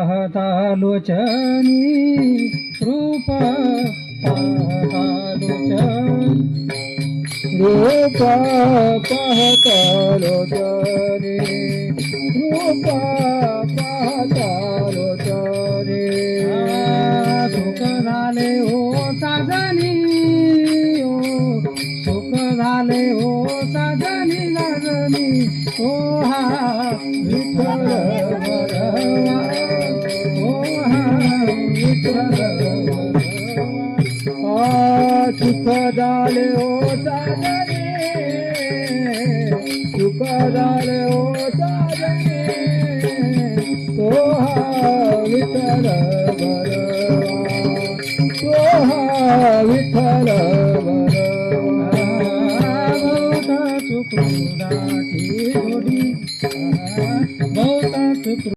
पाहता लोचनी रूप पाहता लोचनी रूप पाहता लोचनी रूप पाहता लोचनी सुख झाले हो साजनी सुख झाले हो साजनी लागनी ओ हा विठ्ठल बरवा ओ हा विठ्ठल बरवा सुख झाले हो साजनी सुख झाले हो साजनी तो हा विठ्ठल बरवा तो हा विठ्ठल बरवा चुकुंदा